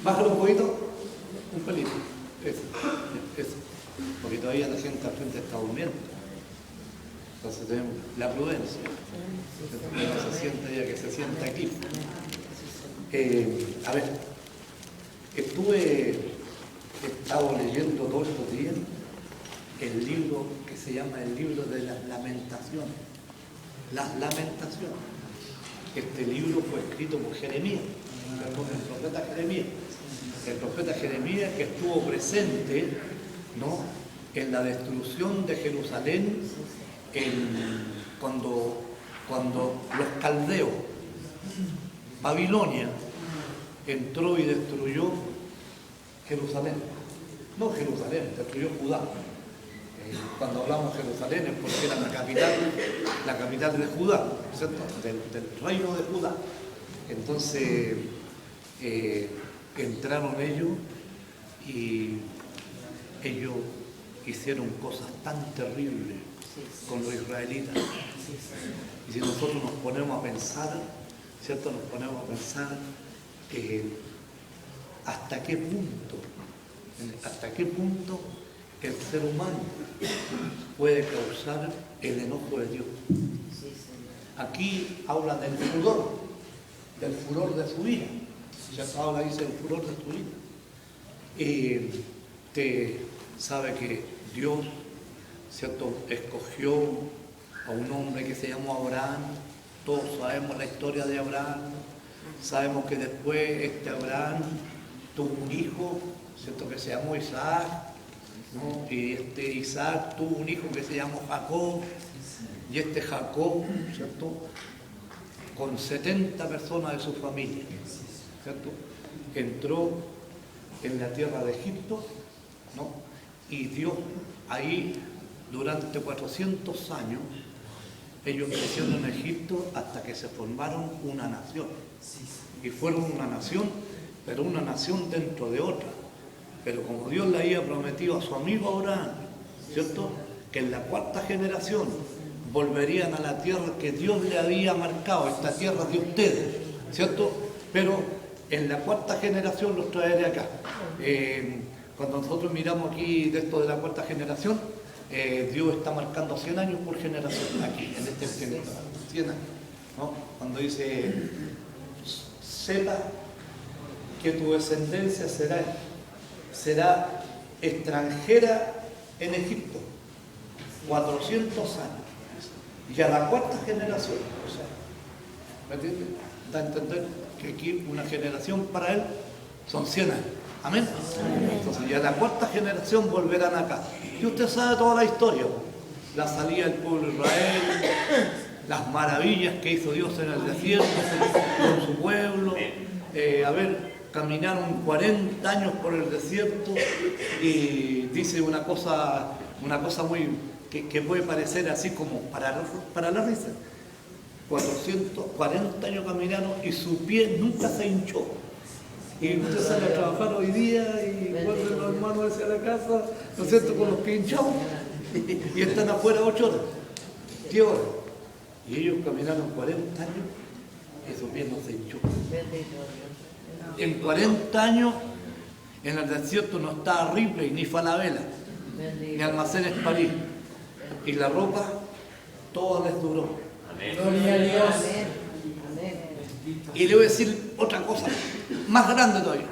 Bájalo un poquito, un pelito. Eso. Porque todavía la gente al frente está durmiendo. Entonces tenemos la prudencia. Que no se sienta ya, que se sienta aquí. A ver, he estado leyendo todos estos días el libro que se llama el libro de las lamentaciones. Las lamentaciones. Este libro fue escrito por Jeremías, el profeta Jeremías. El profeta Jeremías que estuvo presente, ¿no?, en la destrucción de Jerusalén cuando los caldeos, Babilonia, entró y destruyó Jerusalén. No Jerusalén, destruyó Judá. Cuando hablamos de Jerusalén es porque era la capital de Judá, ¿cierto? Del reino de Judá. Entonces entraron ellos y ellos hicieron cosas tan terribles con los israelitas. Y si nosotros nos ponemos a pensar, ¿cierto? Nos ponemos a pensar hasta qué punto el ser humano puede causar el enojo de Dios. Aquí habla del furor de su ira. Ya habla, dice, el furor de su ira. Usted sabe que Dios, ¿cierto?, escogió a un hombre que se llamó Abraham. Todos sabemos la historia de Abraham. Sabemos que después Abraham tuvo un hijo, ¿cierto?, que se llamó Isaac, ¿no? Y Isaac tuvo un hijo que se llamó Jacob. Y Jacob, ¿cierto?, con 70 personas de su familia, ¿cierto?, entró en la tierra de Egipto, ¿no? Y Dios ahí durante 400 años, ellos crecieron en Egipto hasta que se formaron una nación. Y fueron una nación, pero una nación dentro de otra. Pero como Dios le había prometido a su amigo Abraham, ¿cierto?, que en la 4ª generación volverían a la tierra que Dios le había marcado, esta tierra de ustedes, ¿cierto? Pero en la 4ª generación los traeré acá. Cuando nosotros miramos aquí de esto de la 4ª generación, Dios está marcando 100 años por generación aquí, en este 100 años, ¿no? Cuando dice, sepa que tu descendencia será extranjera en Egipto, 400 años. Y a la 4ª generación, o sea, ¿me entiendes? Da a entender que aquí una generación para él son 100 años. Amén. Entonces, ya la 4ª generación volverán acá. Y usted sabe toda la historia, la salida del pueblo de Israel, las maravillas que hizo Dios en el desierto con su pueblo. Caminaron 40 años por el desierto y dice una cosa muy que puede parecer así como para la risa. 440 años caminaron y su pie nunca se hinchó. Y usted sale a trabajar hoy día y vuelven los hermanos hacia la casa, ¿no es cierto?, con los pies hinchados. Y están afuera 8 horas, 10 horas. Y ellos caminaron 40 años y su pie no se hinchó. En 40 años en el desierto no estaba Ripley, ni Falabella, ni Almacenes París. Y la ropa, toda les duró. Gloria a Dios. Y le voy a decir otra cosa, más grande todavía.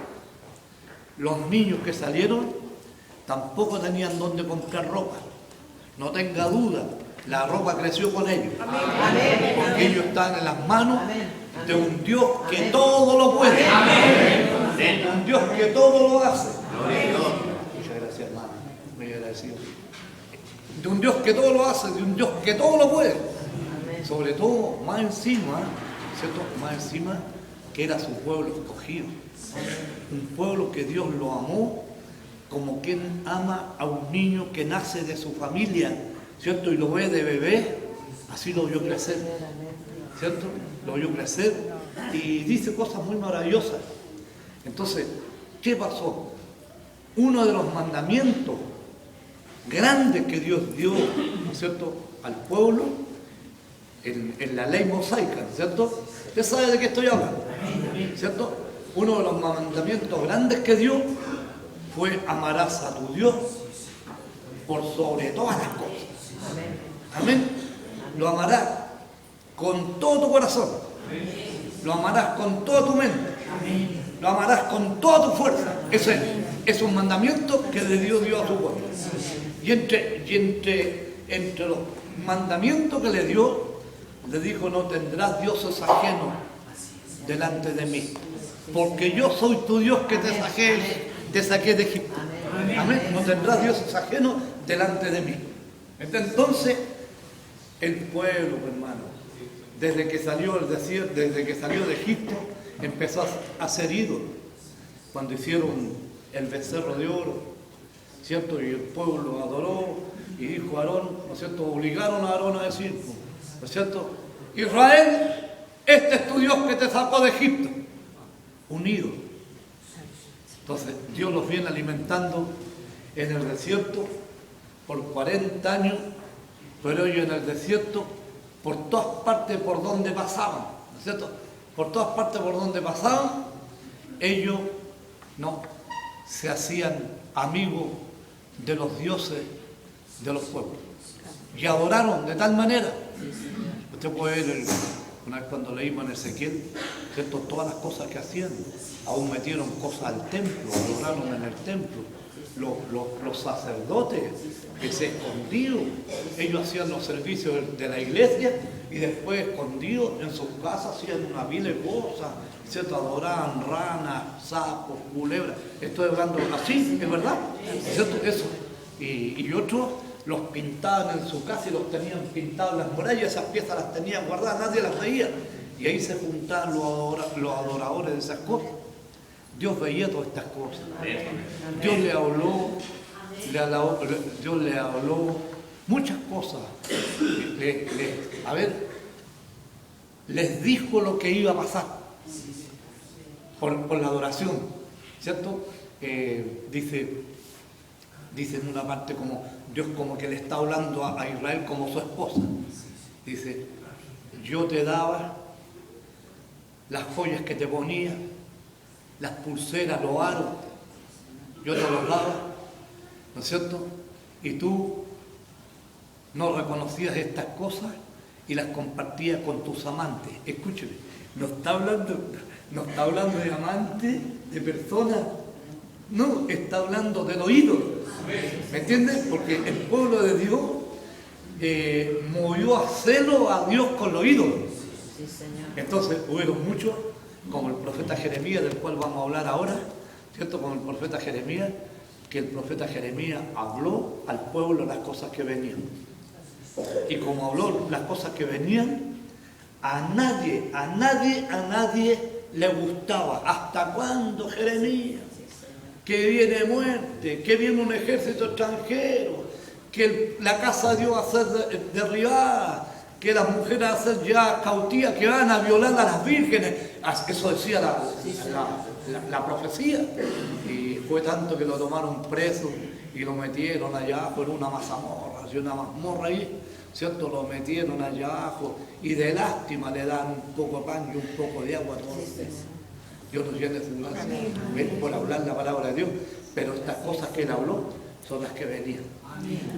Los niños que salieron tampoco tenían dónde comprar ropa. No tenga duda, la ropa creció con ellos. Porque ellos están en las manos de un Dios que todo lo puede. De un Dios que todo lo hace. Muchas gracias, hermano. Muy agradecido. De un Dios que todo lo hace, de un Dios que todo lo puede. Sobre todo, más encima, ¿cierto?, más encima que era su pueblo escogido. Un pueblo que Dios lo amó como quien ama a un niño que nace de su familia, ¿cierto?, y lo ve de bebé, así lo vio crecer, ¿cierto? Lo vio crecer y dice cosas muy maravillosas. Entonces, ¿qué pasó? Uno de los mandamientos grandes que Dios dio, ¿no es cierto?, al pueblo, en la ley mosaica, ¿cierto? Usted sabe de qué estoy hablando, ¿cierto? uno de los mandamientos grandes que dio fue amarás a tu Dios por sobre todas las cosas. Amén. Lo amarás con todo tu corazón. Lo amarás con toda tu mente. Lo amarás con toda tu fuerza. Ese es un mandamiento que le dio Dios a su pueblo. Y entre los mandamientos que le dio, le dijo: no tendrás dioses ajenos delante de mí, porque yo soy tu Dios que te saqué de Egipto. Amén. No tendrás dioses ajenos delante de mí. Entonces, el pueblo, hermano, desde que salió del desierto, desde que salió de Egipto, empezó a ser ídolo. Cuando hicieron el becerro de oro, ¿cierto? Y el pueblo adoró, y dijo Aarón, ¿no es cierto? Obligaron a Aarón a decir, ¿no es cierto? Israel, este es tu Dios que te sacó de Egipto. Un ídolo. Entonces, Dios los viene alimentando en el desierto por 40 años, pero ellos en el desierto, por todas partes por donde pasaban, ¿no es cierto? Por todas partes por donde pasaban, ellos no se hacían amigos de los dioses de los pueblos. Y adoraron de tal manera. Usted puede ver, una vez cuando leímos en Ezequiel, ¿cierto? Todas las cosas que hacían, aún metieron cosas al templo, adoraron en el templo. Los sacerdotes que se escondían, ellos hacían los servicios de la iglesia y después escondidos en sus casas hacían una vil de cosas, ¿cierto? Adoraban ranas, sapos, culebras. Estoy hablando así, es verdad, ¿cierto? Eso. Y otros los pintaban en su casa y los tenían pintados en las murallas, esas piezas las tenían guardadas, nadie las veía. Y ahí se juntaban los adoradores de esas cosas. Dios veía todas estas cosas. Dios le habló, Dios le habló muchas cosas. Les dijo lo que iba a pasar por la adoración, ¿cierto? Dice en una parte como Dios como que le está hablando a Israel como su esposa. Dice: yo te daba las joyas que te ponía, las pulseras, los aros, yo te los daba, ¿no es cierto? Y tú no reconocías estas cosas y las compartías con tus amantes. Escúcheme, no está hablando de amantes, de personas, no, está hablando de los ídolos. ¿Me entiendes? Porque el pueblo de Dios movió a celo a Dios con los ídolos. Entonces hubieron muchos, como el profeta Jeremías, del cual vamos a hablar ahora, ¿cierto? Como el profeta Jeremías, que el profeta Jeremías habló al pueblo las cosas que venían. Y como habló las cosas que venían, a nadie le gustaba. ¿Hasta cuándo, Jeremías? Que viene muerte, que viene un ejército extranjero, que la casa de Dios va a ser derribada, que las mujeres van a ser ya cautivas, que van a violar a las vírgenes. Eso decía la profecía. Y fue tanto que lo tomaron preso y lo metieron allá por una mazamorra, así una mazmorra ahí, ¿cierto? Lo metieron allá abajo y de lástima le dan un poco de pan y un poco de agua a todos. Dios nos llene de su gracia por hablar la palabra de Dios, pero estas cosas que Él habló son las que venían.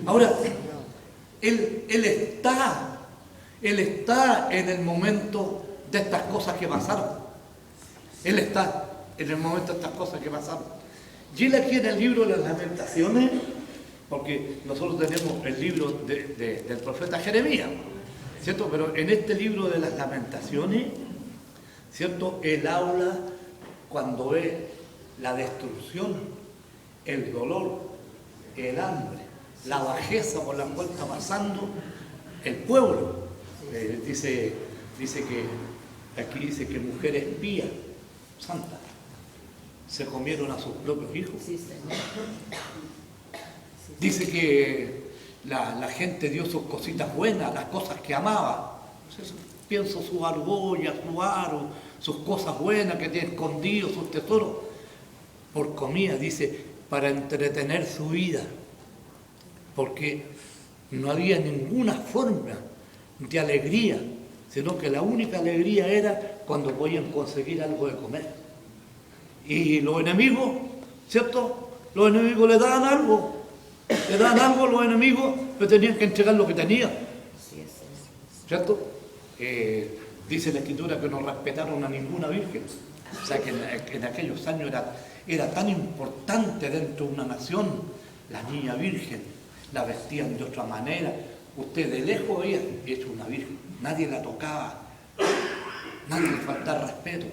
Ahora, Él está en el momento de estas cosas que pasaron. Él está en el momento de estas cosas que pasaron. Y Él aquí en el libro de las Lamentaciones, porque nosotros tenemos el libro del profeta Jeremías, ¿cierto? Pero en este libro de las Lamentaciones, ¿cierto? Él habla cuando ve la destrucción, el dolor, el hambre, la bajeza por la cual está pasando el pueblo. Dice que aquí dice que mujeres pías, santas, se comieron a sus propios hijos. Dice que la gente dio sus cositas buenas, las cosas que amaba. Pienso sus argollas, su aro, sus cosas buenas que tiene escondidos, sus tesoros, por comida, dice, para entretener su vida. Porque no había ninguna forma de alegría, sino que la única alegría era cuando podían conseguir algo de comer. Y los enemigos, ¿cierto? Los enemigos le daban algo. Le daban algo a los enemigos, pero tenían que entregar lo que tenían. ¿Cierto? Dice la Escritura que no respetaron a ninguna virgen. O sea que en aquellos años era tan importante dentro de una nación la niña virgen. La vestían de otra manera. Usted de lejos veía, es una virgen. Nadie la tocaba. Nadie le faltaba respeto.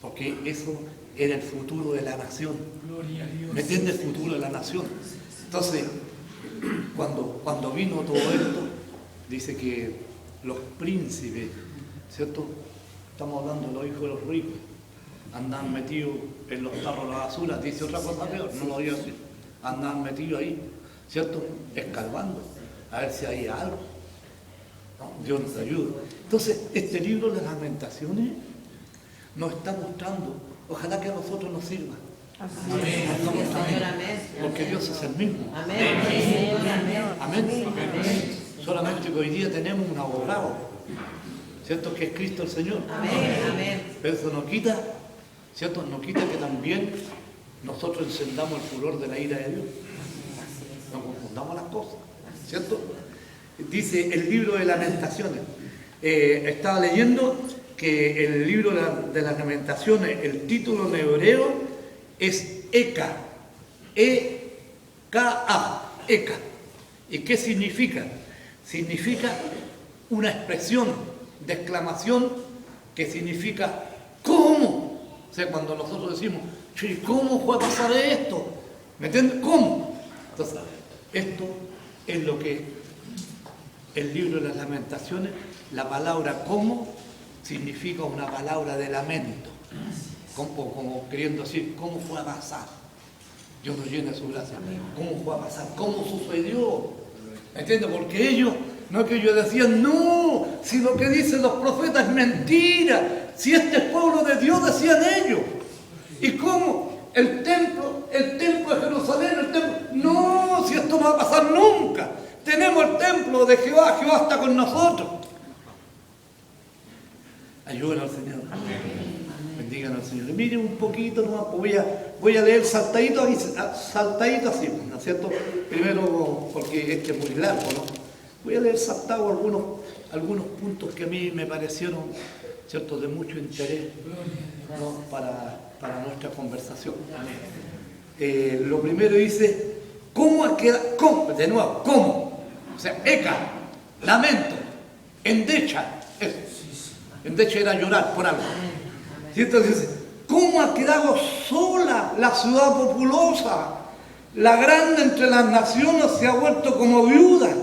Porque eso era el futuro de la nación. ¿Me entiende? El futuro de la nación. Entonces, cuando vino todo esto, dice que los príncipes, ¿cierto? Estamos hablando de los hijos de los ricos, andaban metidos en los tarros de la basura. Dice otra cosa peor, no lo voy a decir. Andaban metidos ahí, ¿cierto? Escarbando, a ver si hay algo. ¿No? Dios nos ayuda. Entonces, este libro de Lamentaciones nos está mostrando, ojalá que a nosotros nos sirva. Amén. Porque Dios es el mismo. Amén. Amén. Solamente que hoy día tenemos un abogado, ¿cierto? Que es Cristo el Señor. Amén. Pero eso no quita, ¿cierto? No quita que también nosotros encendamos el furor de la ira de Dios. No confundamos las cosas, ¿cierto? Dice el libro de Lamentaciones. Estaba leyendo que el libro de las Lamentaciones, el título en hebreo es Eka, E-K-A, Eka. ¿Y qué significa? Significa una expresión de exclamación que significa ¿cómo? O sea, cuando nosotros decimos, ¿cómo fue a pasar esto? ¿Me entiendes? ¿Cómo? Entonces, esto es lo que el libro de las Lamentaciones, la palabra ¿cómo? Significa una palabra de lamento. Como queriendo decir, ¿cómo fue a pasar? Dios nos llena de su gracia. ¿Cómo fue a pasar? ¿Cómo sucedió? ¿Entiendes? Porque ellos, no es que ellos decían, no, si lo que dicen los profetas es mentira, si este es pueblo de Dios, decían ellos. ¿Y cómo? El templo de Jerusalén, no, si esto no va a pasar nunca. Tenemos el templo de Jehová, Jehová está con nosotros. Ayúdenos al Señor. Amén. Bendigan al Señor. Miren un poquito nomás, voy a leer saltadito así, ¿no es cierto? Primero, porque este es muy largo, ¿no? Voy a leer saltado algunos puntos que a mí me parecieron, ¿cierto?, de mucho interés, ¿no?, para nuestra conversación. Lo primero dice, ¿cómo ha quedado? ¿Cómo? De nuevo, ¿cómo? O sea, Eka, lamento, endecha, eso. Endecha era llorar por algo. Y entonces dice, ¿cómo ha quedado sola la ciudad populosa? La grande entre las naciones se ha vuelto como viuda.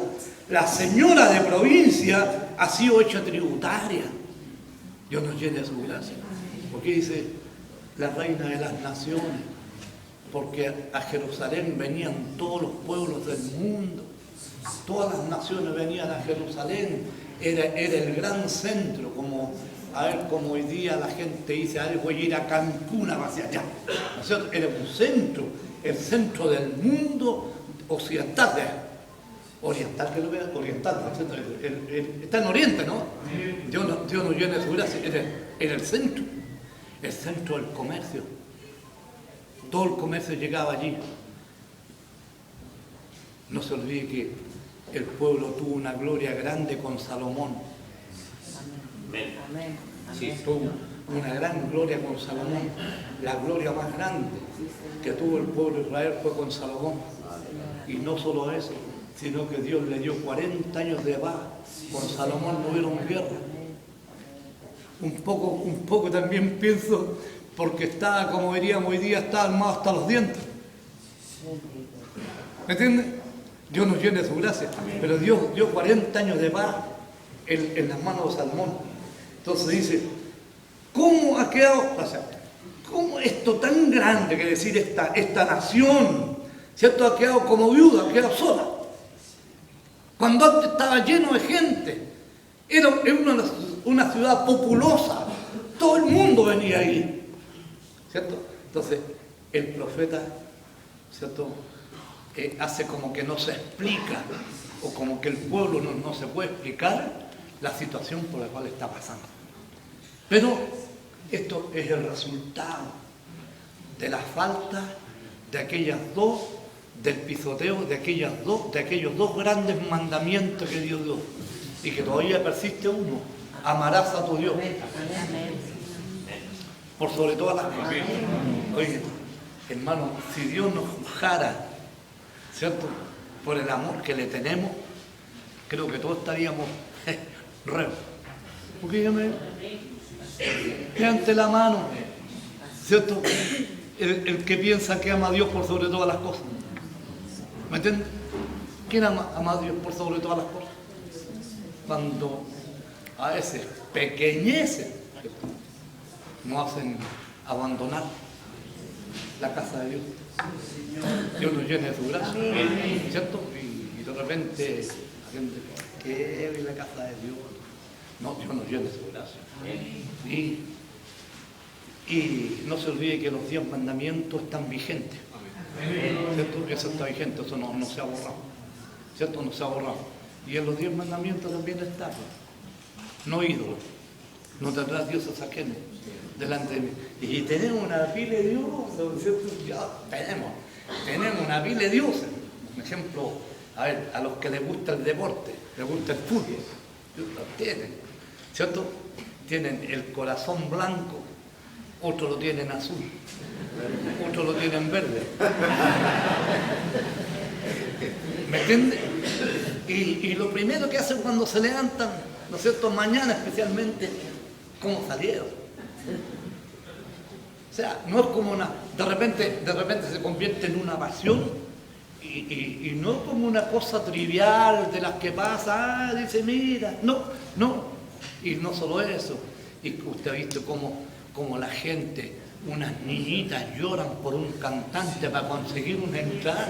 La señora de provincia ha sido hecha tributaria. Dios nos llene de su gracia. Porque dice, la reina de las naciones. Porque a Jerusalén venían todos los pueblos del mundo. Todas las naciones venían a Jerusalén. Era el gran centro, como hoy día la gente dice, voy a ir a Cancún, hacia allá. ¿No es cierto? Era un centro, el centro del mundo occidental. Oriental, que lo vea, oriental, ¿no es cierto? Está en Oriente, ¿no? Dios nos llena de su gracia. Era el centro del comercio. Todo el comercio llegaba allí. No se olvide que el pueblo tuvo una gloria grande con Salomón. Amén. Sí, tuvo una gran gloria con Salomón. La gloria más grande que tuvo el pueblo de Israel fue con Salomón. Y no solo eso, sino que Dios le dio 40 años de paz. Con Salomón no hubieron guerra. Un poco también pienso, porque estaba, como diríamos hoy día, está armado hasta los dientes. ¿Me entiendes? Dios nos llene de su gracia, pero Dios dio 40 años de paz en las manos de Salomón. Entonces dice, ¿cómo ha quedado? O sea, ¿cómo esto tan grande, que decir esta nación, ¿cierto?, ha quedado como viuda, ha quedado sola? Cuando antes estaba lleno de gente, era una ciudad populosa, todo el mundo venía ahí, ¿cierto? Entonces, el profeta, ¿cierto?, hace como que no se explica, o como que el pueblo no se puede explicar la situación por la cual está pasando. Pero esto es el resultado de la falta de aquellas dos, del pisoteo de aquellos dos grandes mandamientos que Dios dio, y que todavía persiste uno: amarás a tu Dios por sobre todas las cosas. Oye, hermano, si Dios nos juzgara, ¿cierto?, por el amor que le tenemos, creo que todos estaríamos reos. Porque ya me ante la mano, ¿cierto?, el que piensa que ama a Dios por sobre todas las cosas. ¿Me entiendes? ¿Quién ama a Dios por sobre todas las cosas? Cuando a veces pequeñeces nos hacen abandonar la casa de Dios. Dios nos llene de su gracia, ¿cierto? Y de repente la gente, ¿qué es la casa de Dios? No, Dios nos llene de su gracia. Y no se olvide que los 10 mandamientos están vigentes, ¿cierto? Eso está vigente, eso no se ha borrado, ¿cierto? No se ha borrado. Y en los 10 mandamientos también está: no ídolos, no tendrás dioses ajenos delante de mí. Y tenemos una pila de dioses, ¿cierto? Ya tenemos una pila de dioses. Por ejemplo, a los que les gusta el deporte, les gusta el fútbol, lo tienen, ¿cierto? Tienen el corazón blanco, otros lo tienen azul, otros lo tienen verde. ¿Me entiendes? Y lo primero que hacen cuando se levantan, ¿no es cierto?, mañana especialmente, ¿cómo salieron? O sea, no es como una... De repente se convierte en una pasión y no como una cosa trivial de las que pasa, dice, mira, no. Y no solo eso, y usted ha visto cómo la gente, unas niñitas lloran por un cantante para conseguir una entrada,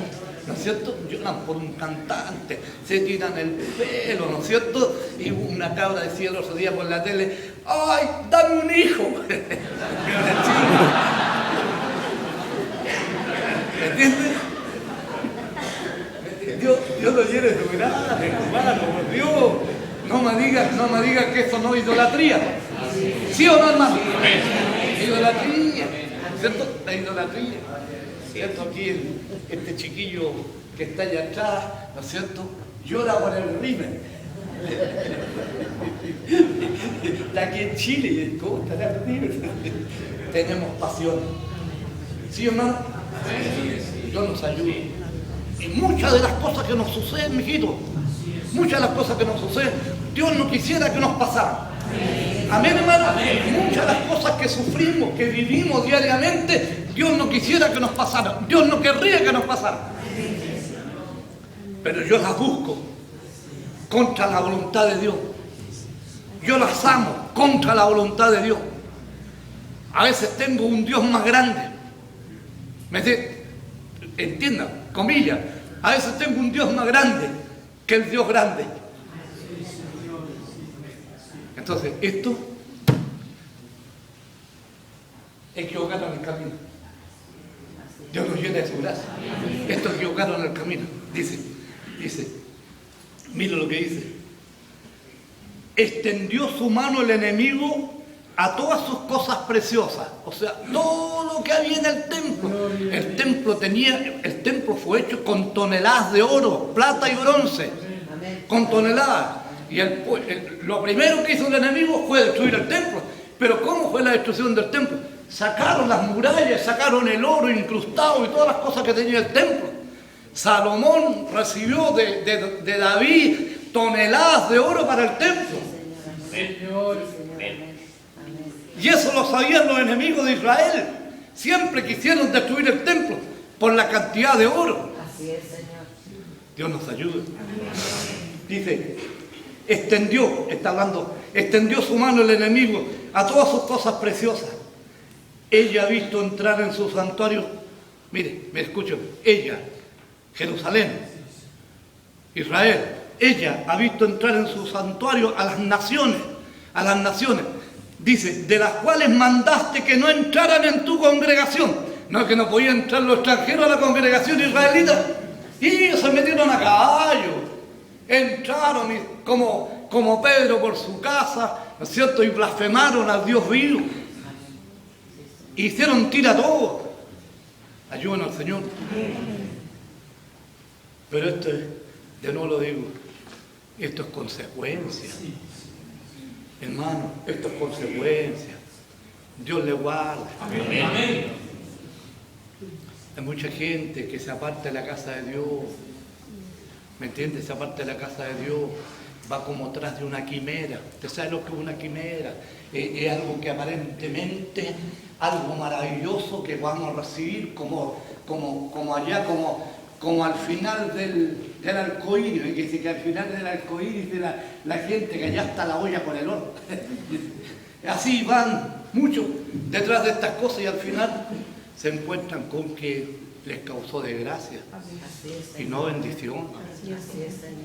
¿no es cierto? Lloran por un cantante, se tiran el pelo, ¿no es cierto? Y una cabra decía el otro día por la tele, ¡ay, dame un hijo! ¿Me entiendes? Dios lo llene de su gracia, hermano, por Dios. No me digas que eso no es idolatría. ¿Sí o no, hermano? Idolatría, ¿cierto? La idolatría, ¿cierto? Aquí este chiquillo que está allá atrás, ¿no es cierto?, llora por el River. Está aquí en Chile, ¿cómo está el River? Tenemos pasión. ¿Sí o no? Dios nos ayude. Y muchas de las cosas que nos suceden, mijito, muchas de las cosas que nos suceden, Dios no quisiera que nos pasaran. Amén, hermano. Muchas de las cosas que sufrimos, que vivimos diariamente, Dios no quisiera que nos pasaran. Dios no querría que nos pasaran. Pero yo las busco contra la voluntad de Dios. Yo las amo contra la voluntad de Dios. A veces tengo un Dios más grande. Entiendan, comillas. A veces tengo un Dios más grande que el Dios grande. Entonces, esto equivocaron el camino. Dios nos llena de su gracia. Esto equivocaron el camino. Dice, mira lo que dice. Extendió su mano el enemigo a todas sus cosas preciosas. O sea, todo lo que había en el templo. El templo fue hecho con toneladas de oro, plata y bronce. Con toneladas. Y lo primero que hizo el enemigo fue destruir el templo. Pero ¿cómo fue la destrucción del templo? Sacaron las murallas, sacaron el oro incrustado y todas las cosas que tenía el templo. Salomón recibió de David toneladas de oro para el templo. Y eso lo sabían los enemigos de Israel. Siempre quisieron destruir el templo por la cantidad de oro. Así es, Señor. Dios nos ayude. Dice, extendió su mano el enemigo a todas sus cosas preciosas. Ella ha visto entrar en su santuario. Mire, me escucho. Ella, Jerusalén, Israel, ella ha visto entrar en su santuario a las naciones. Dice, de las cuales mandaste que no entraran en tu congregación. No es que no podían entrar los extranjeros a la congregación israelita. Y ellos se metieron a caballo. Entraron como Pedro por su casa, ¿no es cierto? Y blasfemaron al Dios vivo. Hicieron tira todo. Ayúdanos, Señor. Pero esto es, de nuevo lo digo, esto es consecuencia. Hermano, esto es consecuencia. Dios le guarda. Amén. Hay mucha gente que se aparta de la casa de Dios. ¿Me entiendes? Se aparta de la casa de Dios. Va como tras de una quimera. ¿Usted sabe lo que es una quimera? Es algo que aparentemente, algo maravilloso que vamos a recibir como allá, como al final del arcoíris. Que dice que al final del arcoíris de la gente que allá está la olla con el horno. Así van muchos detrás de estas cosas y al final se encuentran con que les causó desgracia y no bendición.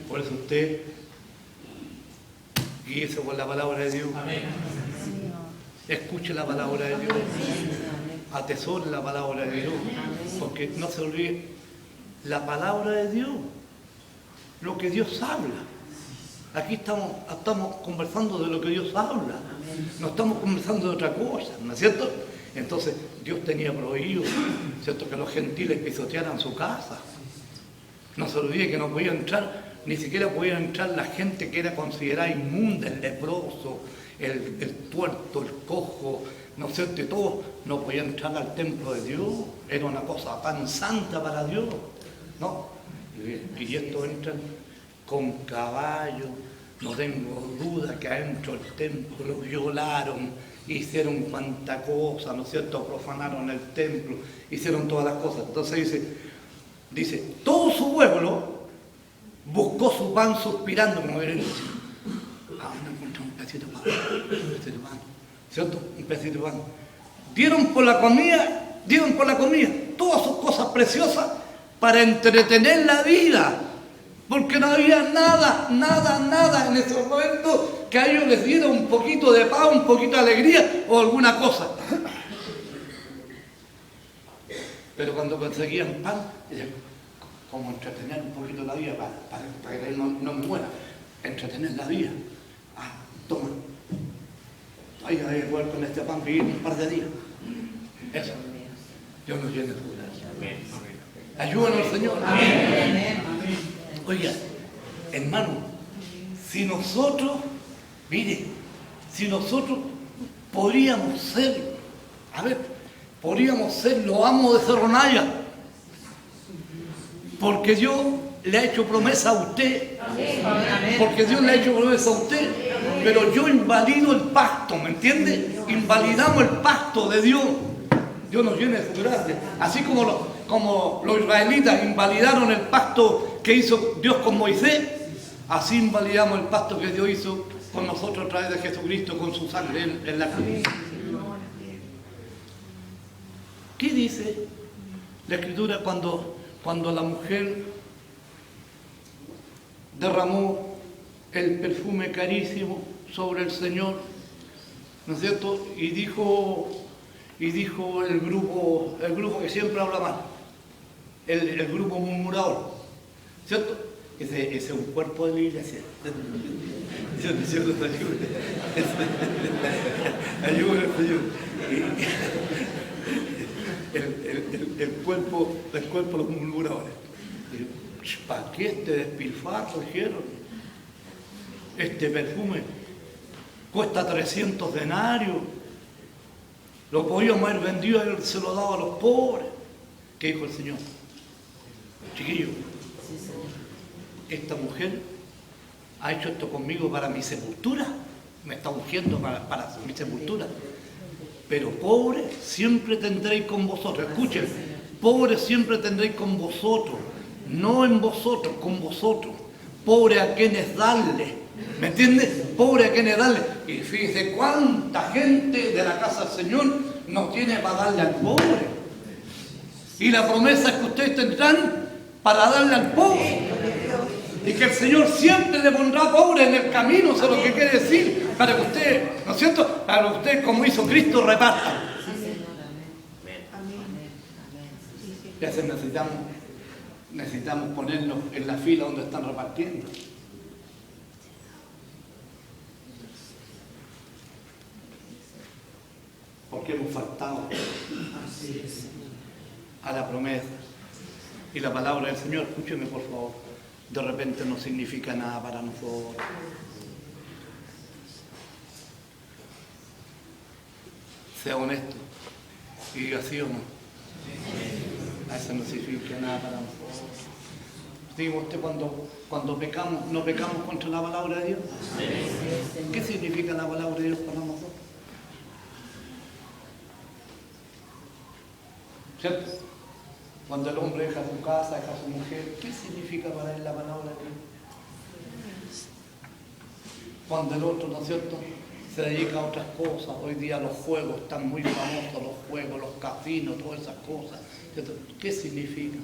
Por eso usted guíese por la palabra de Dios. Escuche la palabra de Dios. Atesore la palabra de Dios. Porque no se olvide, la palabra de Dios, lo que Dios habla. Aquí estamos conversando de lo que Dios habla. No estamos conversando de otra cosa, ¿no es cierto? Entonces, Dios tenía prohibido, ¿cierto?, que los gentiles pisotearan su casa. No se olvide que no podía entrar, ni siquiera podía entrar la gente que era considerada inmunda, el leproso, el tuerto, el cojo, ¿no es cierto? Y todos no podían entrar al templo de Dios. Era una cosa tan santa para Dios, ¿no? Y estos entran con caballo. No tengo duda que adentro del templo violaron, hicieron cuanta cosa, ¿no es cierto? Profanaron el templo, hicieron todas las cosas. Entonces dice, todo su pueblo buscó su pan suspirando, como verán. No encontré un pedacito de pan, ¿cierto? Un pedacito de pan. Dieron por la comida, todas sus cosas preciosas para entretener la vida. Porque no había nada en ese momento que a ellos les diera un poquito de paz, un poquito de alegría o alguna cosa. Pero cuando conseguían pan, decían, ¿cómo entretener un poquito la vida para que él no muera? Entretener la vida. Toma. Hay que jugar con este pan, vivir un par de días. Eso. Dios nos llene de su gracia. Ayúdanos, Señor. Amén. Oiga, hermano, si nosotros podríamos ser los amos de Cerro Naya, porque Dios le ha hecho promesa a usted, pero yo invalido el pacto, ¿me entiende? Invalidamos el pacto de Dios. Dios nos llene de su gracia, así como los israelitas invalidaron el pacto que hizo Dios con Moisés, así invalidamos el pacto que Dios hizo con nosotros a través de Jesucristo, con su sangre en la cruz. ¿Qué dice la Escritura cuando la mujer derramó el perfume carísimo sobre el Señor, ¿no es cierto? Y dijo el grupo que siempre habla mal, el grupo murmurador, ¿cierto? Ese es un cuerpo de la iglesia. Ayúdame, Señor. El cuerpo de los murmuradores. ¿Para qué este despilfarro, dijeron? Este perfume cuesta 300 denarios. Lo podíamos haber vendido y se lo dado a los pobres. ¿Qué dijo el Señor? Chiquillo, esta mujer ha hecho esto conmigo para mi sepultura. Me está ungiendo para mi sepultura. Pero pobres siempre tendréis con vosotros. Escuchen, pobres siempre tendréis con vosotros. No en vosotros, con vosotros. Pobre a quienes darle. ¿Me entiendes? Pobre a quienes darle. Y fíjese cuánta gente de la casa del Señor no tiene para darle al pobre. Y la promesa es que ustedes tendrán para darle al pobre. Y que el Señor siempre le pondrá pobre en el camino, eso es lo que quiere decir, para que usted, ¿no es cierto? Para que usted, como hizo Cristo, reparta. Y así necesitamos ponernos en la fila donde están repartiendo. Porque hemos faltado. a la promesa. Y la palabra del Señor, escúcheme por favor, de repente no significa nada para nosotros. Sea honesto y diga sí o no. A eso no significa nada para nosotros. Digo usted, cuando pecamos, ¿no pecamos contra la palabra de Dios? ¿Qué significa la palabra de Dios para nosotros? ¿Cierto? Cuando el hombre deja su casa, deja su mujer, ¿qué significa para él la palabra de Dios? Cuando el otro, ¿no es cierto?, se dedica a otras cosas. Hoy día los juegos están muy famosos, los juegos, los casinos, todas esas cosas. ¿Cierto? ¿Qué significa?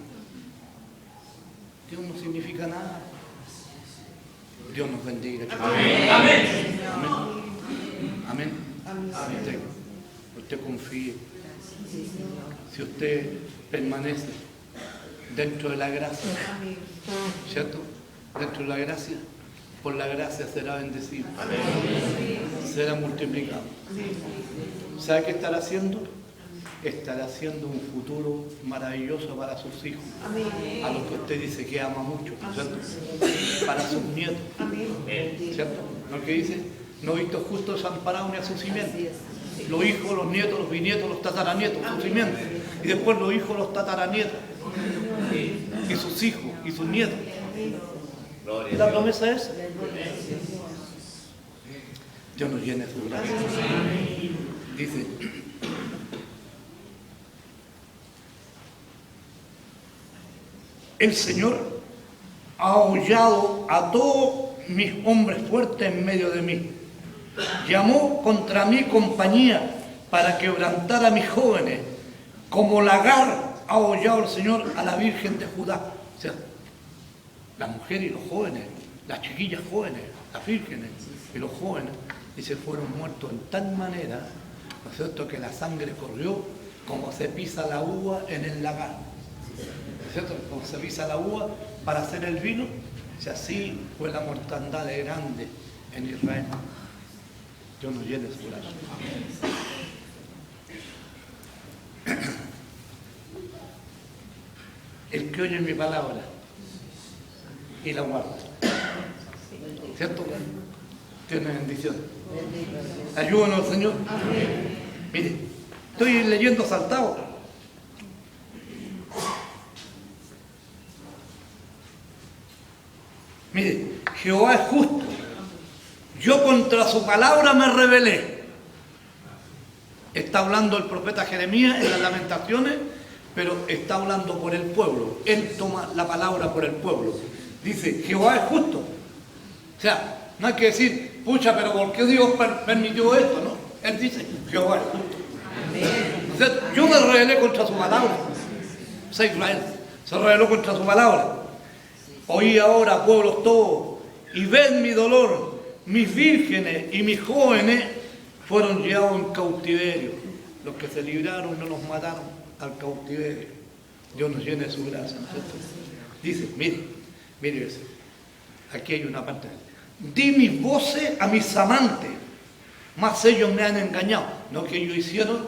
Dios no significa nada. Dios nos bendiga. Amén. Amén. Amén. Amén. Usted confíe. Si usted permanece dentro de la gracia, ¿cierto? Dentro de la gracia, por la gracia será bendecido. Será multiplicado. ¿Sabe qué estará haciendo? Estará haciendo un futuro maravilloso para sus hijos, a los que usted dice que ama mucho, ¿cierto? Para sus nietos, ¿cierto? ¿No que dice? No he visto justo desamparado ni a su simiente. Los hijos, los nietos, los bisnietos, los tataranietos, su simiente. Y después los hijos, los tataranietos. Y sus hijos y sus nietos. ¿Y la promesa es? Dios nos llene su gracia. Dice: el Señor ha hollado a todos mis hombres fuertes en medio de mí. Llamó contra mí compañía para quebrantar a mis jóvenes. Como lagar ha hollado el Señor a la Virgen de Judá. O sea, las mujeres y los jóvenes, las chiquillas jóvenes, las vírgenes y los jóvenes, y se fueron muertos en tal manera, ¿no es cierto?, que la sangre corrió como se pisa la uva en el lagar. ¿No es cierto? Como se pisa la uva para hacer el vino, si así fue la mortandad de grande en Israel. Dios nos llene su gracia. El que oye mi palabra y la guarda, ¿cierto? Tiene bendición. Ayúdanos, Señor. Mire, estoy leyendo saltado. Mire, Jehová es justo. Yo contra su palabra me rebelé. Está hablando el profeta Jeremías en las Lamentaciones, pero está hablando por el pueblo. Él toma la palabra por el pueblo. Dice, Jehová es justo. O sea, no hay que decir, pucha, pero ¿por qué Dios permitió esto? No, Él dice, Jehová es justo. O sea, yo me rebelé contra su palabra. O sea, Israel se rebeló contra su palabra. Oí ahora, pueblos todos, y ved mi dolor. Mis vírgenes y mis jóvenes fueron llevados en cautiverio. Los que se libraron no los mataron al cautiverio. Dios nos llene de su gracia, ¿no es cierto? Dice, mire eso. Aquí hay una parte. Di mis voces a mis amantes, mas ellos me han engañado. No, que ellos hicieron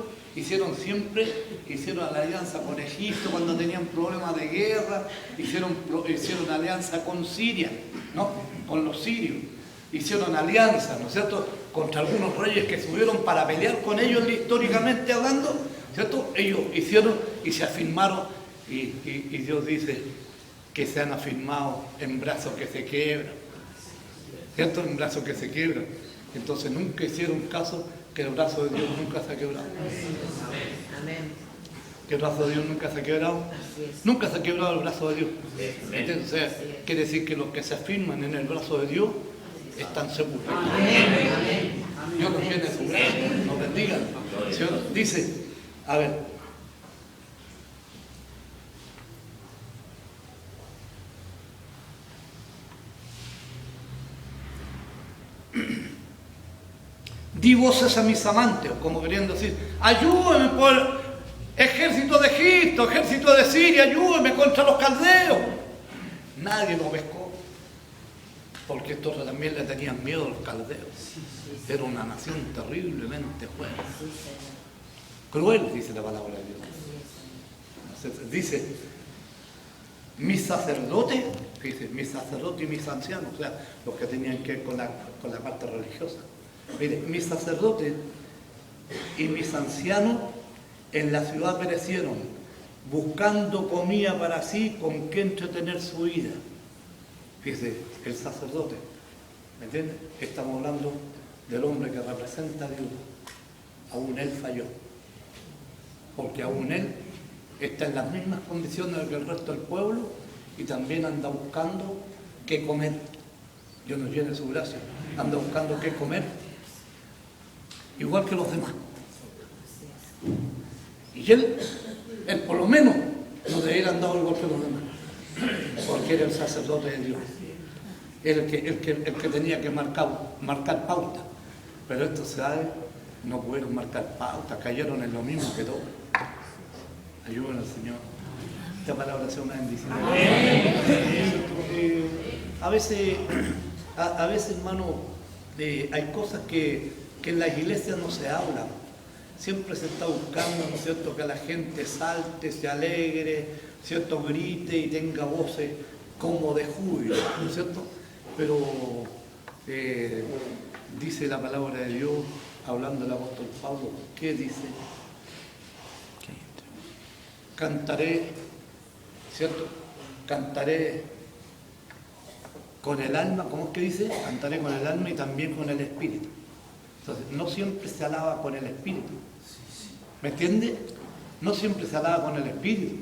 alianza con Egipto cuando tenían problemas de guerra, hicieron alianza con Siria, ¿no? Con los sirios. Hicieron alianza, ¿no es cierto?, contra algunos reyes que subieron para pelear con ellos históricamente hablando, ¿cierto? Ellos hicieron y se afirmaron, y Dios dice que se han afirmado en brazos que se quiebran, ¿cierto? En brazos que se quiebran. Entonces nunca hicieron caso que el brazo de Dios nunca se ha quebrado. Amén. ¿Que el brazo de Dios nunca se ha quebrado? Nunca se ha quebrado el brazo de Dios. Entonces, quiere decir que los que se afirman en el brazo de Dios están seguros. Amén. Dios nos llene su gracia, nos bendiga. Señor, dice, a ver, di voces a mis amantes, como queriendo decir, ayúdame por ejército de Egipto, ejército de Siria, ayúdame contra los caldeos. Nadie lo pescó. Porque estos también le tenían miedo a los caldeos. Era una nación terriblemente fuerte. Cruel, dice la palabra de Dios. ¿No es Dice, mis sacerdotes, dice, mis sacerdotes y mis ancianos, o sea, los que tenían que ver con la parte religiosa. Mire, mis sacerdotes y mis ancianos en la ciudad perecieron, buscando comida para sí con qué entretener su vida. Fíjese, el sacerdote, ¿me entiende? Estamos hablando del hombre que representa a Dios. Aún él falló, porque aún él está en las mismas condiciones que el resto del pueblo y también anda buscando qué comer. Dios nos llene su gracia, anda buscando qué comer, igual que los demás. Y él por lo menos no debería andar igual que los demás, porque era el sacerdote de Dios, el que tenía que marcar pauta. Pero estos ciudades no pudieron marcar pauta, cayeron en lo mismo que todos. Ayúdenos, Señor. Esta palabra sea una bendición. A veces, hermano, hay cosas que en las iglesias no se hablan. Siempre se está buscando, ¿no es cierto?, que la gente salte, se alegre, ¿cierto?, grite y tenga voces como de júbilo, ¿no es cierto? Pero dice la palabra de Dios, hablando del apóstol Pablo, ¿qué dice? Cantaré, ¿cierto? Cantaré con el alma, ¿cómo es que dice? Cantaré con el alma y también con el espíritu. Entonces, no siempre se alaba con el espíritu. ¿Me entiende? No siempre se alaba con el espíritu.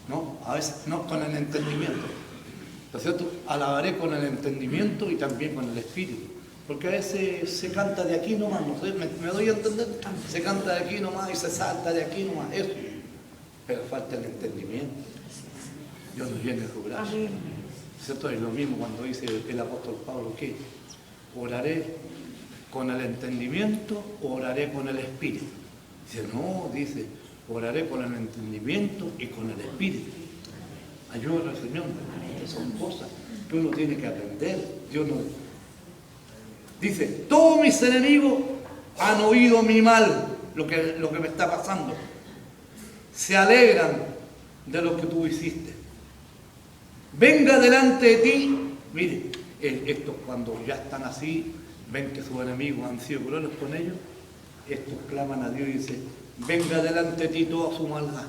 No, a veces no con el entendimiento. ¿No es cierto? Alabaré con el entendimiento y también con el espíritu. Porque a veces se canta de aquí nomás, no sé, me doy a entender, se canta de aquí nomás y se salta de aquí nomás, eso. Pero falta el entendimiento. Dios nos llene de su gracia. ¿Cierto? Es lo mismo cuando dice el apóstol Pablo que oraré con el entendimiento o oraré con el espíritu. Dice, no, dice, oraré con el entendimiento y con el espíritu. Ayúdame, Señor. Son cosas que uno tiene que aprender. Dios no... Dice, todos mis enemigos han oído mi mal, lo que me está pasando. Se alegran de lo que tú hiciste. Venga delante de ti. Mire, estos cuando ya están así, ven que sus enemigos han sido crueles con ellos, estos claman a Dios y dicen, venga delante de ti toda su maldad,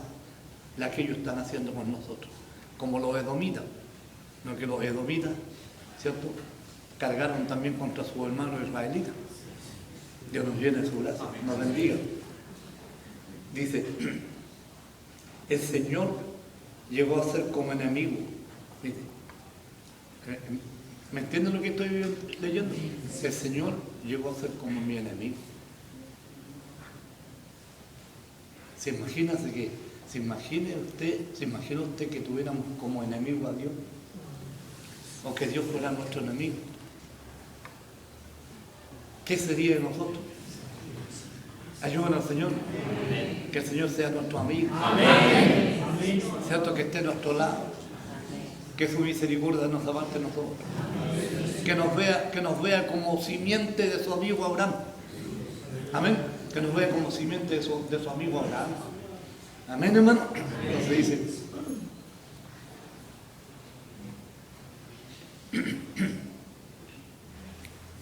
la que ellos están haciendo con nosotros. Como los edomitas, no que los edomitas, ¿cierto?, cargaron también contra sus hermanos israelitas. Dios nos llene de su gracia, nos bendiga. Dice, el Señor llegó a ser como enemigo. ¿Me entienden lo que estoy leyendo? El Señor llegó a ser como mi enemigo. ¿Se imagina usted que tuviéramos como enemigo a Dios? O que Dios fuera nuestro enemigo. ¿Qué sería de nosotros? Ayúdanos, Señor. Que el Señor sea nuestro amigo. Amén. ¿Cierto? Que esté a nuestro lado. Que su misericordia nos aparte de nosotros. Que nos vea como simiente de su amigo Abraham. Amén. Que nos vea como simiente de su amigo Abraham. Amén, hermano. Entonces dice.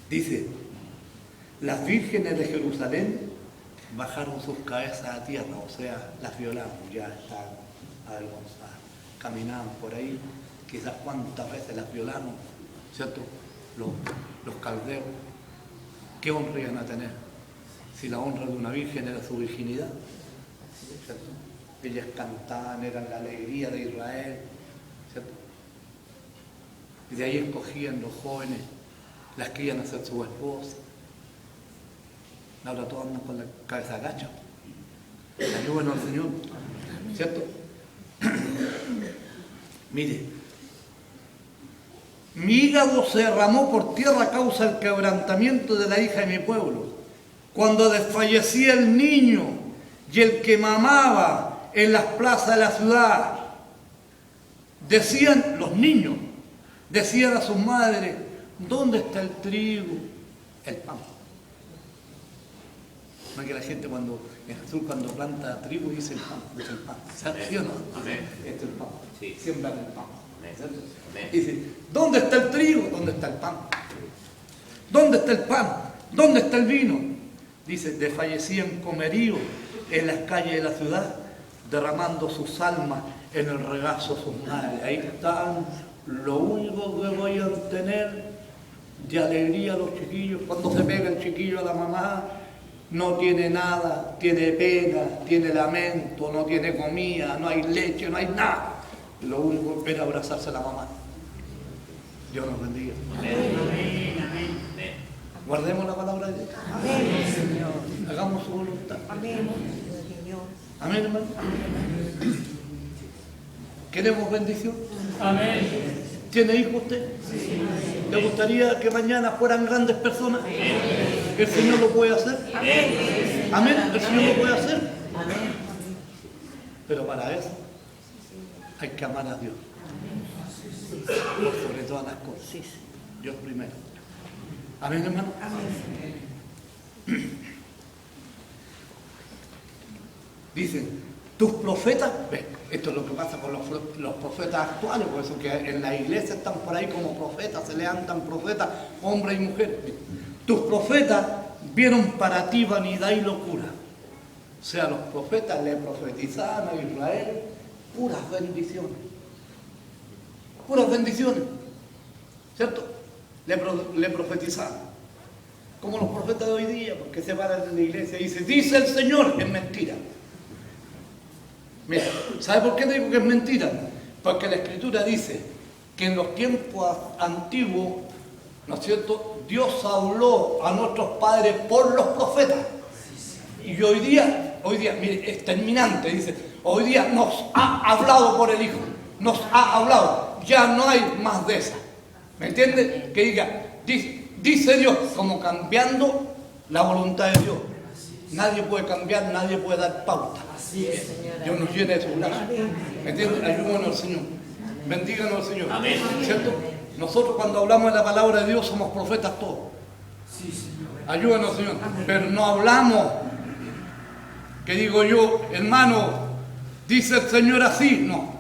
Dice, las vírgenes de Jerusalén bajaron sus cabezas a tierra, o sea, las violaron, ya están avergonzadas, caminaban por ahí, quizás cuántas veces las violaron, ¿cierto? Los caldeos, ¿qué honra iban a tener? Si la honra de una virgen era su virginidad, ¿cierto? Ellas cantaban, eran la alegría de Israel, ¿cierto? Y de ahí escogían los jóvenes, las que iban a ser sus esposas. Ahora todos andan con la cabeza agacha. Ayúdenos al Señor, ¿cierto? Mire, mi hígado se derramó por tierra a causa del quebrantamiento de la hija de mi pueblo. Cuando desfallecía el niño y el que mamaba en las plazas de la ciudad, decían los niños, decían a sus madres, ¿dónde está el trigo? El pan. No es que la gente en Jesús cuando planta trigo dice el pan, dice el pan. ¿Sí o no? Amén. Este es el pan. Sí. Siembran el pan. Amén. Dice, ¿dónde está el trigo? ¿Dónde está el pan? ¿Dónde está el pan? ¿Dónde está el vino? Dice, desfallecían comeríos en las calles de la ciudad, derramando sus almas en el regazo de sus madres. Ahí están, lo único que voy a obtener de alegría a los chiquillos, cuando se pega el chiquillo a la mamá, no tiene nada, tiene pena, tiene lamento, no tiene comida, no hay leche, no hay nada. Lo único que espera es abrazarse a la mamá. Dios nos bendiga. Amén. Guardemos la palabra de Dios. Amén, Señor. Hagamos su voluntad. Amén, Señor. Amén, hermano. ¿Queremos bendición? Amén. ¿Tiene hijo usted? Sí. ¿Le gustaría que mañana fueran grandes personas? ¿El Señor lo puede hacer? Amén. Amén. ¿El Señor lo puede hacer? Amén. Pero para eso hay que amar a Dios. Por sobre todas las cosas. Sí, sí. Dios primero. Amén, hermano. Amén. Dicen, tus profetas, ve, esto es lo que pasa con los profetas actuales, por eso que en la iglesia están por ahí como profetas, se levantan profetas, hombres y mujeres. Tus profetas vieron para ti vanidad y locura. O sea, los profetas le profetizaban a Israel puras bendiciones. Puras bendiciones. ¿Cierto? Le profetizaban. Como los profetas de hoy día, porque se paran en la iglesia y dicen, dice el Señor, es mentira. Mira, ¿sabe por qué te digo que es mentira? Porque la Escritura dice que en los tiempos antiguos, ¿no es cierto?, Dios habló a nuestros padres por los profetas. Y hoy día, mire, es terminante, dice, hoy día nos ha hablado por el Hijo, nos ha hablado, ya no hay más de esa. ¿Me entiende? Que diga, dice Dios, como cambiando la voluntad de Dios. Nadie puede cambiar, nadie puede dar pauta. Dios nos llene de su gracia. ¿Me entiende? Ayúdanos al Señor. Bendíganos al Señor. Amén. ¿Cierto? Nosotros cuando hablamos de la palabra de Dios somos profetas todos. Ayúdanos, Señor. Pero no hablamos, que digo yo, hermano, dice el Señor así. No,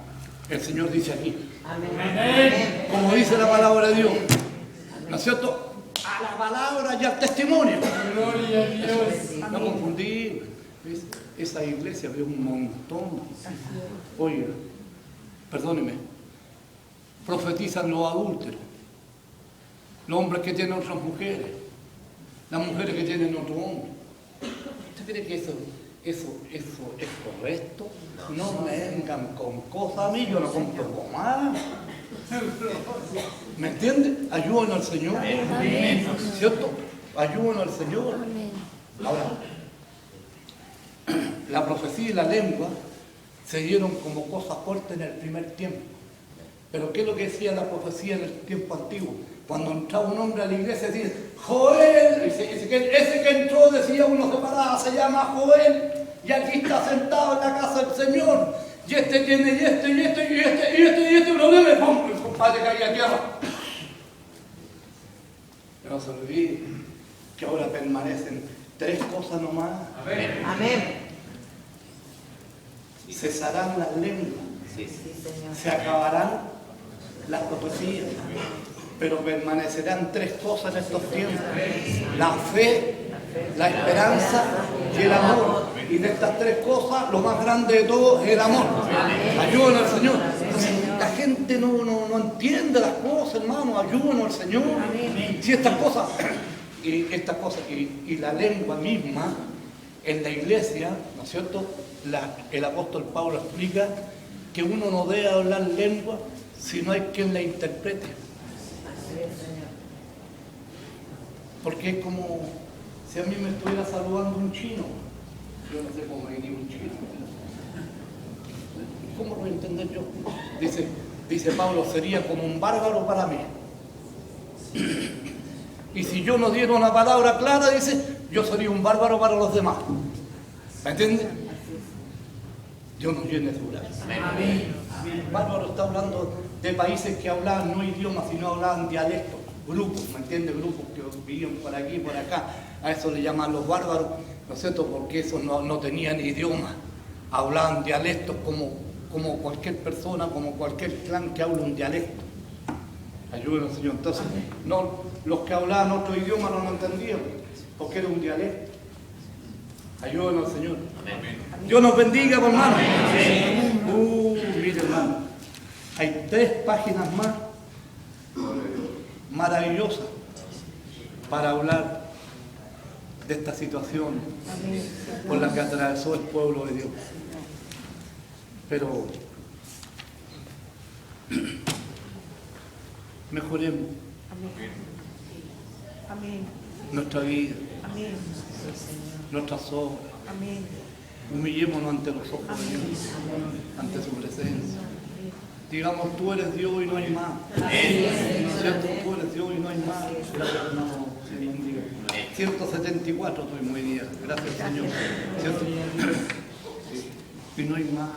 el Señor dice aquí. Amén. Como dice la palabra de Dios. ¿No es cierto? A la palabra y al testimonio. Gloria a Dios. No confundir. ¿Ves? Esa iglesia ve un montón. Oiga, perdóneme. Profetizan los adúlteros. Los hombres que tienen otras mujeres. Las mujeres que tienen otro hombre. ¿Usted cree que eso es correcto? No me vengan con cosas a mí, yo no compro más. ¿Me entiende? Ayúdenos al Señor. Amén. ¿Cierto? Ayúdenos al Señor. Ahora, la profecía y la lengua se dieron como cosas fuertes en el primer tiempo. Pero ¿qué es lo que decía la profecía en el tiempo antiguo? Cuando entraba un hombre a la iglesia decía, Joel, ese que entró decía uno separado, se llama Joel, y aquí está sentado en la casa del Señor, y este tiene, y este problema, y ¡pum! El compadre caía a tierra. Pero no se olvide que ahora permanecen tres cosas nomás. Amén. Cesarán las lenguas, Sí, Señor. se acabarán las profecías, pero permanecerán tres cosas en estos tiempos: la fe, la esperanza y el amor. Y de estas tres cosas, lo más grande de todo es el amor. Ayúdenos al Señor. Entonces, la gente no entiende las cosas, hermano. Ayúdenos al Señor. Si estas cosas, y la lengua misma, en la iglesia, ¿no es cierto? El apóstol Pablo explica que uno no debe hablar lengua si no hay quien la interprete. Porque es como si a mí me estuviera saludando un chino. Yo no sé cómo me diría un chino. ¿Cómo lo voy a entender yo? Dice Pablo, sería como un bárbaro para mí. Y si yo no diera una palabra clara, dice, yo sería un bárbaro para los demás. ¿Me entiendes? Dios nos llene de su gracia. Bárbaro está hablando de países que hablaban no idiomas, sino hablaban dialectos, grupos, ¿me entiendes? Grupos que vivían por aquí y por acá. A eso le llaman los bárbaros. ¿no es cierto? Porque esos no tenían idioma, hablaban dialectos como cualquier persona, como cualquier clan que habla un dialecto. Ayúdenos, Señor. Entonces, no, los que hablaban otro idioma no lo entendían, porque era un dialecto. Ayúdenos, Señor. Dios nos bendiga, hermano. Mire, hermano, hay 3 páginas más maravillosas para hablar de esta situación por la que atravesó el pueblo de Dios. Pero mejoremos nuestra vida, nuestras obras. Humillémonos ante los ojos de Dios, ante su presencia. Digamos, tú eres Dios y no hay más. ¿Cierto? Tú eres Dios y no hay más. No, Señor, bendiga. 174 tuvimos hoy día. Gracias, Señor. ¿Cierto? Y no hay más.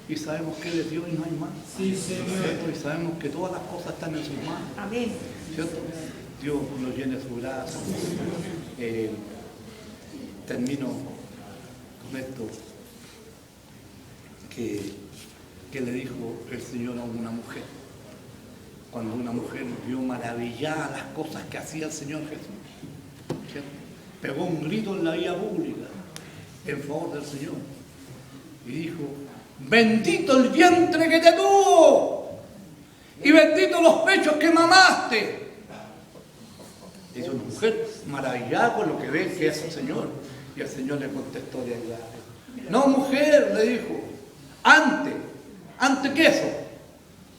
Y sabemos que eres Dios y no hay más. Sí, Señor. ¿Cierto? Y sabemos que todas las cosas están en sus manos. Amén. ¿Cierto? Dios nos llene su gracia. Termino con esto que le dijo el Señor a una mujer. Cuando una mujer vio maravilladas las cosas que hacía el Señor Jesús, ¿cierto? Pegó un grito en la vía pública en favor del Señor y dijo: bendito el vientre que te tuvo y bendito los pechos que mamaste. Dice una mujer maravillada con lo que ve que es el Señor. Y el Señor le contestó de allá: no, mujer, le dijo, antes que eso,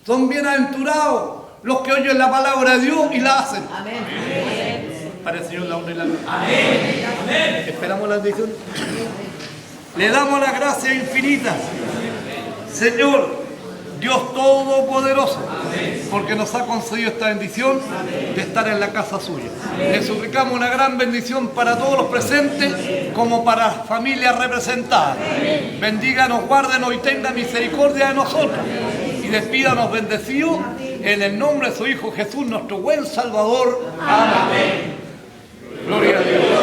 son bienaventurados los que oyen la palabra de Dios y la hacen. Amén. Para el Señor la honra y la gloria. Amén. Esperamos la bendición. Le damos la gracia infinita, Señor Dios Todopoderoso, porque nos ha concedido esta bendición de estar en la casa suya. Le suplicamos una gran bendición para todos los presentes, como para las familias representadas. Bendíganos, guárdenos y tenga misericordia de nosotros. Y despídanos bendecidos en el nombre de su Hijo Jesús, nuestro buen Salvador. Amén. Gloria a Dios.